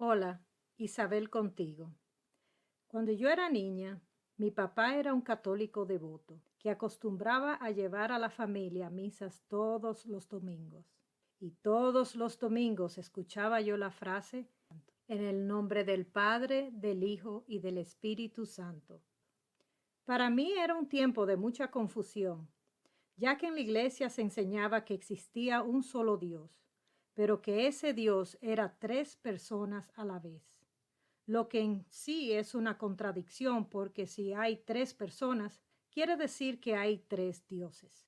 Hola, Isabel contigo. Cuando yo era niña, mi papá era un católico devoto que acostumbraba a llevar a la familia a misas todos los domingos. Y todos los domingos escuchaba yo la frase, en el nombre del Padre, del Hijo y del Espíritu Santo. Para mí era un tiempo de mucha confusión, ya que en la iglesia se enseñaba que existía un solo Dios, pero que ese Dios era tres personas a la vez, lo que en sí es una contradicción porque si hay tres personas, quiere decir que hay tres dioses.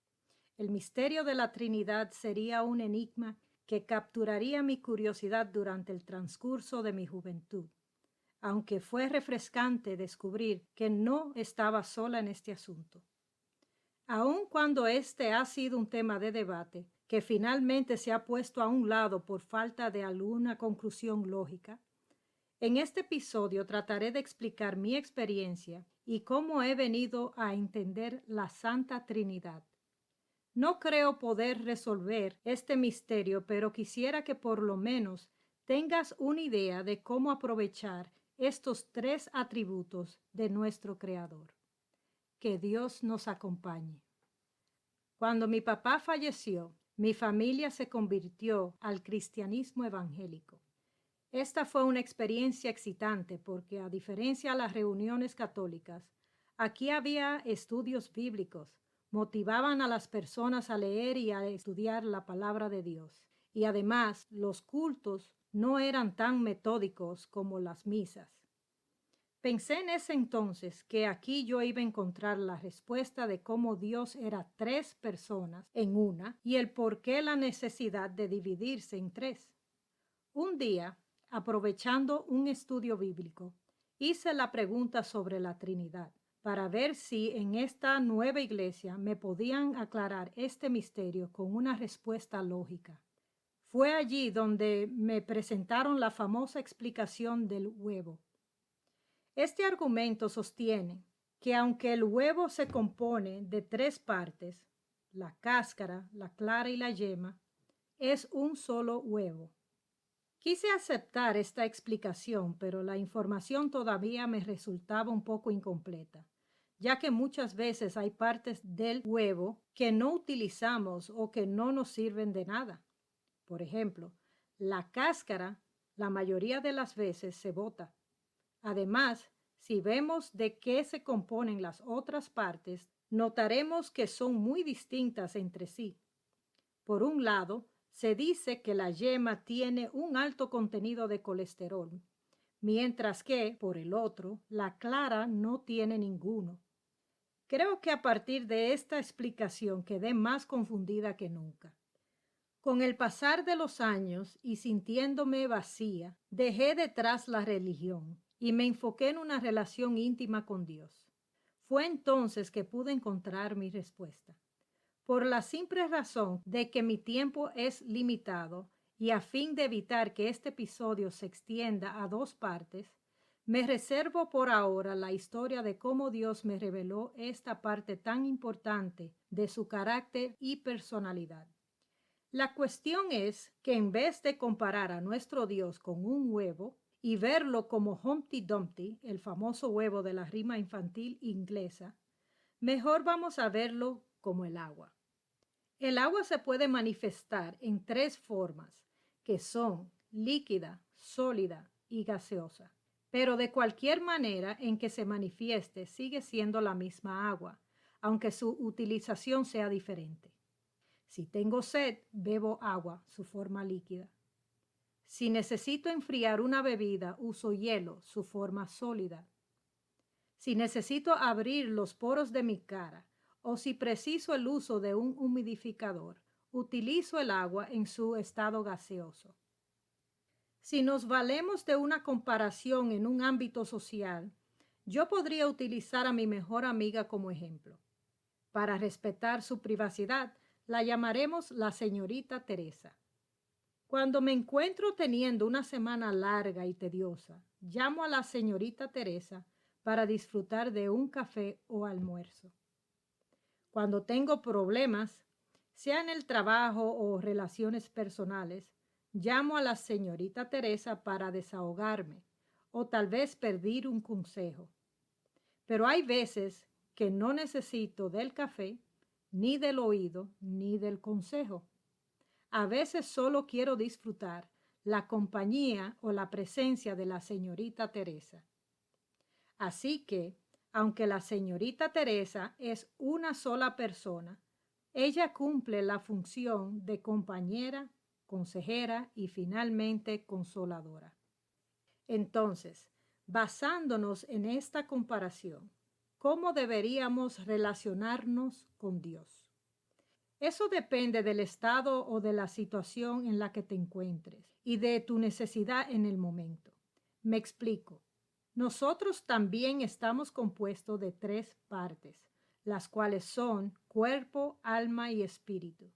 El misterio de la Trinidad sería un enigma que capturaría mi curiosidad durante el transcurso de mi juventud, aunque fue refrescante descubrir que no estaba sola en este asunto. Aun cuando este ha sido un tema de debate, que finalmente se ha puesto a un lado por falta de alguna conclusión lógica, en este episodio trataré de explicar mi experiencia y cómo he venido a entender la Santa Trinidad. No creo poder resolver este misterio, pero quisiera que por lo menos tengas una idea de cómo aprovechar estos tres atributos de nuestro Creador. Que Dios nos acompañe. Cuando mi papá falleció, mi familia se convirtió al cristianismo evangélico. Esta fue una experiencia excitante porque, a diferencia de las reuniones católicas, aquí había estudios bíblicos, motivaban a las personas a leer y a estudiar la palabra de Dios. Y además, los cultos no eran tan metódicos como las misas. Pensé en ese entonces que aquí yo iba a encontrar la respuesta de cómo Dios era tres personas en una y el por qué la necesidad de dividirse en tres. Un día, aprovechando un estudio bíblico, hice la pregunta sobre la Trinidad para ver si en esta nueva iglesia me podían aclarar este misterio con una respuesta lógica. Fue allí donde me presentaron la famosa explicación del huevo. Este argumento sostiene que aunque el huevo se compone de tres partes, la cáscara, la clara y la yema, es un solo huevo. Quise aceptar esta explicación, pero la información todavía me resultaba un poco incompleta, ya que muchas veces hay partes del huevo que no utilizamos o que no nos sirven de nada. Por ejemplo, la cáscara, la mayoría de las veces se bota. Además, si vemos de qué se componen las otras partes, notaremos que son muy distintas entre sí. Por un lado, se dice que la yema tiene un alto contenido de colesterol, mientras que, por el otro, la clara no tiene ninguno. Creo que a partir de esta explicación quedé más confundida que nunca. Con el pasar de los años y sintiéndome vacía, dejé detrás la religión y me enfoqué en una relación íntima con Dios. Fue entonces que pude encontrar mi respuesta. Por la simple razón de que mi tiempo es limitado y a fin de evitar que este episodio se extienda a dos partes, me reservo por ahora la historia de cómo Dios me reveló esta parte tan importante de su carácter y personalidad. La cuestión es que en vez de comparar a nuestro Dios con un huevo y verlo como Humpty Dumpty, el famoso huevo de la rima infantil inglesa, mejor vamos a verlo como el agua. El agua se puede manifestar en tres formas, que son líquida, sólida y gaseosa. Pero de cualquier manera en que se manifieste sigue siendo la misma agua, aunque su utilización sea diferente. Si tengo sed, bebo agua, su forma líquida. Si necesito enfriar una bebida, uso hielo, su forma sólida. Si necesito abrir los poros de mi cara o si preciso el uso de un humidificador, utilizo el agua en su estado gaseoso. Si nos valemos de una comparación en un ámbito social, yo podría utilizar a mi mejor amiga como ejemplo. Para respetar su privacidad, la llamaremos la señorita Teresa. Cuando me encuentro teniendo una semana larga y tediosa, llamo a la señorita Teresa para disfrutar de un café o almuerzo. Cuando tengo problemas, sea en el trabajo o relaciones personales, llamo a la señorita Teresa para desahogarme o tal vez pedir un consejo. Pero hay veces que no necesito del café, ni del oído, ni del consejo. A veces solo quiero disfrutar la compañía o la presencia de la señorita Teresa. Así que, aunque la señorita Teresa es una sola persona, ella cumple la función de compañera, consejera y finalmente consoladora. Entonces, basándonos en esta comparación, ¿cómo deberíamos relacionarnos con Dios? Eso depende del estado o de la situación en la que te encuentres y de tu necesidad en el momento. Me explico. Nosotros también estamos compuestos de 3 partes, las cuales son cuerpo, alma y espíritu.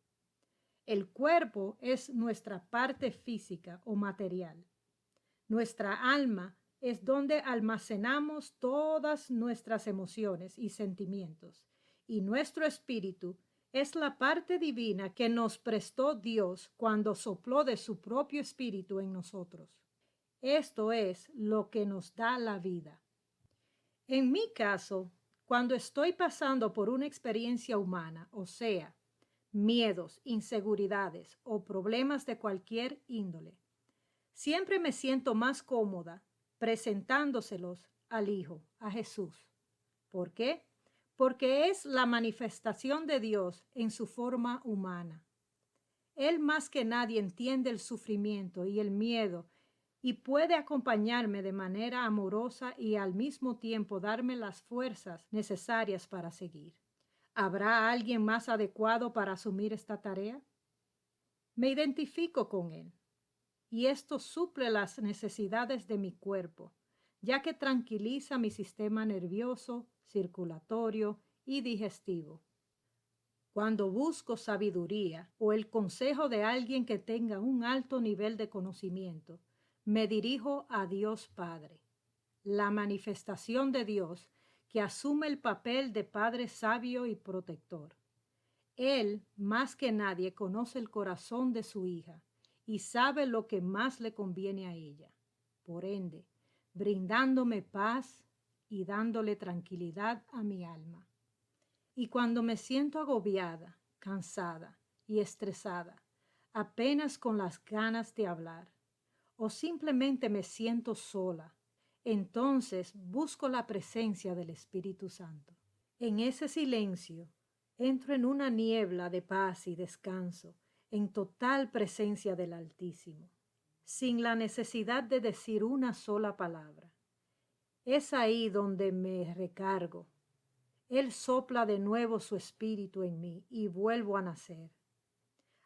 El cuerpo es nuestra parte física o material. Nuestra alma es donde almacenamos todas nuestras emociones y sentimientos, y nuestro espíritu es la parte divina que nos prestó Dios cuando sopló de su propio espíritu en nosotros. Esto es lo que nos da la vida. En mi caso, cuando estoy pasando por una experiencia humana, o sea, miedos, inseguridades o problemas de cualquier índole, siempre me siento más cómoda presentándoselos al Hijo, a Jesús. ¿Por qué? Porque es la manifestación de Dios en su forma humana. Él más que nadie entiende el sufrimiento y el miedo y puede acompañarme de manera amorosa y al mismo tiempo darme las fuerzas necesarias para seguir. ¿Habrá alguien más adecuado para asumir esta tarea? Me identifico con él y esto suple las necesidades de mi cuerpo, ya que tranquiliza mi sistema nervioso, circulatorio y digestivo. Cuando busco sabiduría o el consejo de alguien que tenga un alto nivel de conocimiento, me dirijo a Dios Padre, la manifestación de Dios que asume el papel de Padre sabio y protector. Él, más que nadie, conoce el corazón de su hija y sabe lo que más le conviene a ella. Por ende, brindándome paz y dándole tranquilidad a mi alma. Y cuando me siento agobiada, cansada y estresada, apenas con las ganas de hablar, o simplemente me siento sola, entonces busco la presencia del Espíritu Santo. En ese silencio, entro en una niebla de paz y descanso, en total presencia del Altísimo, sin la necesidad de decir una sola palabra. Es ahí donde me recargo. Él sopla de nuevo su espíritu en mí y vuelvo a nacer.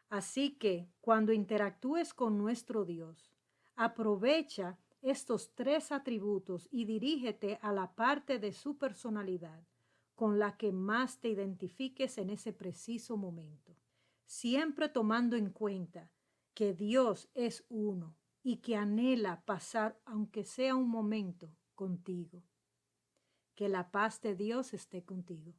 Así que, cuando interactúes con nuestro Dios, aprovecha estos 3 atributos y dirígete a la parte de su personalidad con la que más te identifiques en ese preciso momento, siempre tomando en cuenta que Dios es uno y que anhela pasar, aunque sea un momento, contigo. Que la paz de Dios esté contigo.